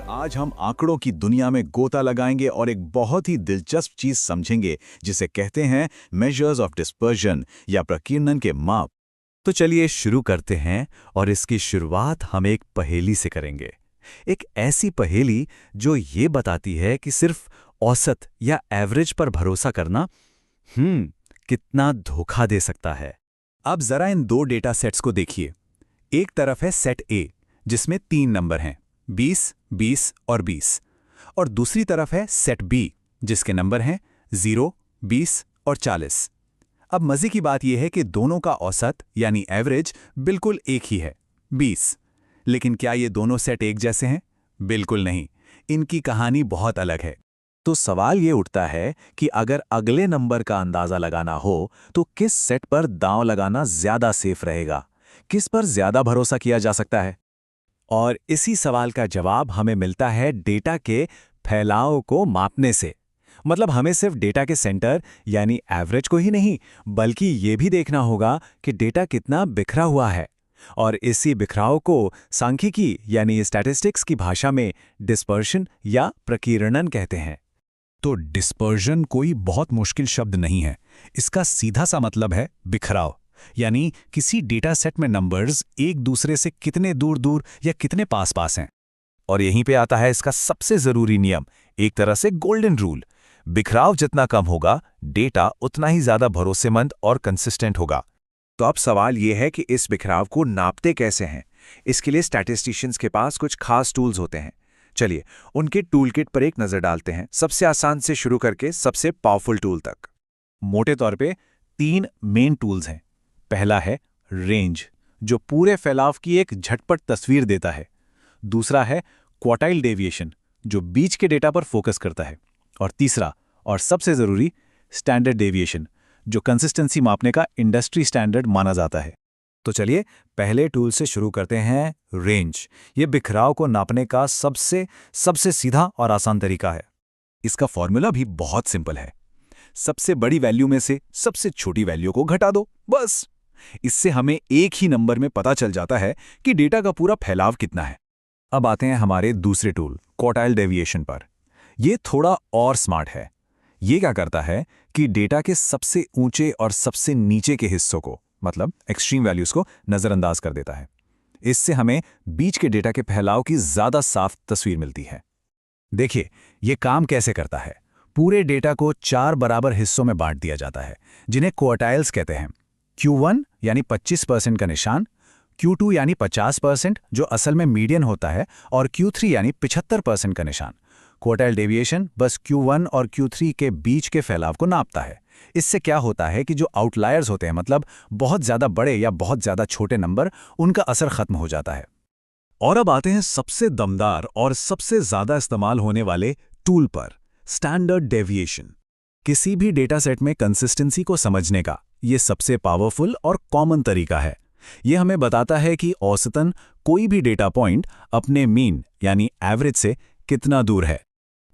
आज हम आंकड़ों की दुनिया में गोता लगाएंगे और एक बहुत ही दिलचस्प चीज समझेंगे जिसे कहते हैं मेजर्स ऑफ डिस्पर्जन या प्रकीर्णन के माप। तो चलिए शुरू करते हैं और इसकी शुरुआत हम एक पहेली से करेंगे। एक ऐसी पहेली जो ये बताती है कि सिर्फ औसत या एवरेज पर भरोसा करना कितना धोखा दे सकता है। अब जरा इन दो डेटा सेट्स को देखिए। एक तरफ है सेट ए जिसमें 3 नंबर हैं 20, 20 और 20, और दूसरी तरफ है सेट बी जिसके नंबर हैं 0, 20 और 40। अब मजे की बात यह है कि दोनों का औसत यानी एवरेज बिल्कुल एक ही है 20। लेकिन क्या ये दोनों सेट एक जैसे हैं? बिल्कुल नहीं, इनकी कहानी बहुत अलग है। तो सवाल ये उठता है कि अगर अगले नंबर का अंदाजा लगाना हो तो किस सेट पर दांव लगाना ज्यादा सेफ रहेगा, किस पर ज्यादा भरोसा किया जा सकता है? और इसी सवाल का जवाब हमें मिलता है डेटा के फैलाव को मापने से। मतलब हमें सिर्फ डेटा के सेंटर यानी एवरेज को ही नहीं बल्कि ये भी देखना होगा कि डेटा कितना बिखरा हुआ है, और इसी बिखराव को सांख्यिकी यानी स्टैटिस्टिक्स की भाषा में डिस्पर्शन या प्रकीर्णन कहते हैं। तो डिस्पर्जन कोई बहुत मुश्किल शब्द नहीं है। इसका सीधा सा मतलब है बिखराव, यानी किसी डेटा सेट में नंबर्स एक दूसरे से कितने दूर दूर या कितने पास पास हैं। और यहीं पे आता है इसका सबसे जरूरी नियम, एक तरह से गोल्डन रूल। बिखराव जितना कम होगा डेटा उतना ही ज्यादा भरोसेमंद और कंसिस्टेंट होगा। तो अब सवाल यह है कि इस बिखराव को नापते कैसे हैं। इसके लिए स्टैटिस्टिशियंस के पास कुछ खास टूल्स होते हैं। चलिए उनके टूल किट पर एक नजर डालते हैं, सबसे आसान से शुरू करके सबसे पावरफुल टूल तक। मोटे तौर पे 3 मेन टूल्स हैं। पहला है रेंज, जो पूरे फैलाव की एक झटपट तस्वीर देता है। दूसरा है क्वार्टाइल डेविएशन, जो बीच के डेटा पर फोकस करता है। और तीसरा और सबसे जरूरी स्टैंडर्ड डेविएशन, जो कंसिस्टेंसी मापने का इंडस्ट्री स्टैंडर्ड माना जाता है। तो चलिए पहले टूल से शुरू करते हैं, रेंज। ये बिखराव को नापने का सबसे सीधा और आसान तरीका है। इसका फॉर्मूला भी बहुत सिंपल है। सबसे बड़ी वैल्यू में से सबसे छोटी वैल्यू को घटा दो, बस। इससे हमें एक ही नंबर में पता चल जाता है कि डेटा का पूरा फैलाव कितना है। अब आते हैं हमारे दूसरे टूल क्वार्टाइल डेविएशन पर। यह थोड़ा और स्मार्ट है। यह क्या करता है कि डेटा के सबसे ऊंचे और सबसे नीचे के हिस्सों को, मतलब एक्सट्रीम वैल्यूज को नजरअंदाज कर देता है। इससे हमें बीच के डेटा के फैलाव की ज्यादा साफ तस्वीर मिलती है। देखिए यह काम कैसे करता है। पूरे डेटा को 4 बराबर हिस्सों में बांट दिया जाता है, जिन्हें क्वार्टाइल्स कहते हैं। Q1 यानी 25% का निशान, Q2 यानी 50% जो असल में मीडियन होता है, और Q3 यानी 75% का निशान। क्वार्टाइल डेविएशन बस Q1 और Q3 के बीच के फैलाव को नापता है। इससे क्या होता है कि जो आउटलायर्स होते हैं, मतलब बहुत ज्यादा बड़े या बहुत ज्यादा छोटे नंबर, उनका असर खत्म हो जाता है। और अब आते हैं सबसे दमदार और सबसे ज्यादा इस्तेमाल होने वाले टूल पर, स्टैंडर्ड डेविएशन। किसी भी डेटा सेट में कंसिस्टेंसी को समझने का ये सबसे पावरफुल और कॉमन तरीका है। ये हमें बताता है कि औसतन कोई भी डेटा पॉइंट अपने मीन यानी एवरेज से कितना दूर है।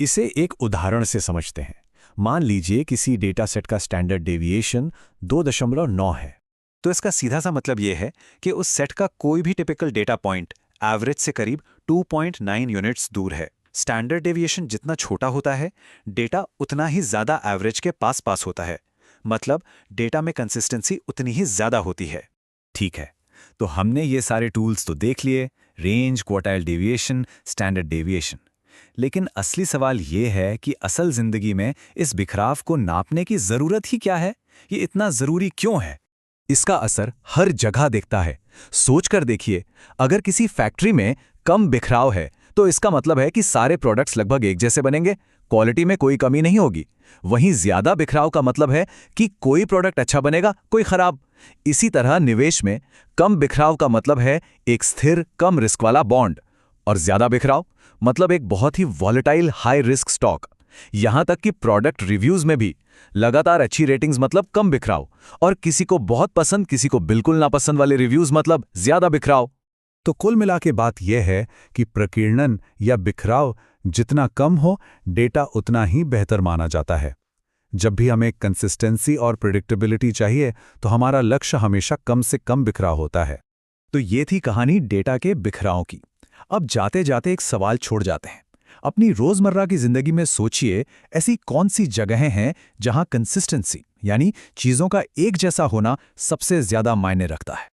इसे एक उदाहरण से समझते हैं। मान लीजिए किसी डेटा सेट का स्टैंडर्ड डेविएशन 2.9 है। तो इसका सीधा सा मतलब यह है कि उस सेट का कोई भी टिपिकल डेटा पॉइंट एवरेज से करीब 2.9 यूनिट्स दूर है। स्टैंडर्ड डेविएशन जितना छोटा होता है, डेटा उतना ही ज्यादा एवरेज के पास पास होता है। मतलब डेटा में कंसिस्टेंसी उतनी ही ज्यादा होती है। ठीक है, तो हमने ये सारे टूल्स तो देख लिए, range, quartile deviation, standard deviation. लेकिन असली सवाल ये है कि असल जिंदगी में इस बिखराव को नापने की जरूरत ही क्या है? ये इतना जरूरी क्यों है? इसका असर हर जगह दिखता है। सोचकर देखिए, अगर किसी फैक्ट्री में कम बिखराव है तो इसका मतलब है कि सारे प्रोडक्ट्स लगभग एक जैसे बनेंगे, क्वालिटी में कोई कमी नहीं होगी। वहीं ज्यादा बिखराव का मतलब है कि कोई प्रोडक्ट अच्छा बनेगा, कोई खराब। इसी तरह निवेश में कम बिखराव का मतलब है एक स्थिर कम रिस्क वाला बॉन्ड, और ज्यादा बिखराव मतलब एक बहुत ही वॉलेटाइल हाई रिस्क स्टॉक। यहां तक कि प्रोडक्ट रिव्यूज में भी लगातार अच्छी रेटिंग्स मतलब कम बिखराव, और किसी को बहुत पसंद किसी को बिल्कुल नापसंद वाले रिव्यूज मतलब ज्यादा बिखराव। तो कुल मिला के बात यह है कि प्रकीर्णन या बिखराव जितना कम हो, डेटा उतना ही बेहतर माना जाता है। जब भी हमें कंसिस्टेंसी और प्रेडिक्टेबिलिटी चाहिए तो हमारा लक्ष्य हमेशा कम से कम बिखराव होता है। तो ये थी कहानी डेटा के बिखराव की। अब जाते जाते एक सवाल छोड़ जाते हैं। अपनी रोजमर्रा की जिंदगी में सोचिए, ऐसी कौन सी जगहें हैं जहां कंसिस्टेंसी यानी चीजों का एक जैसा होना सबसे ज्यादा मायने रखता है।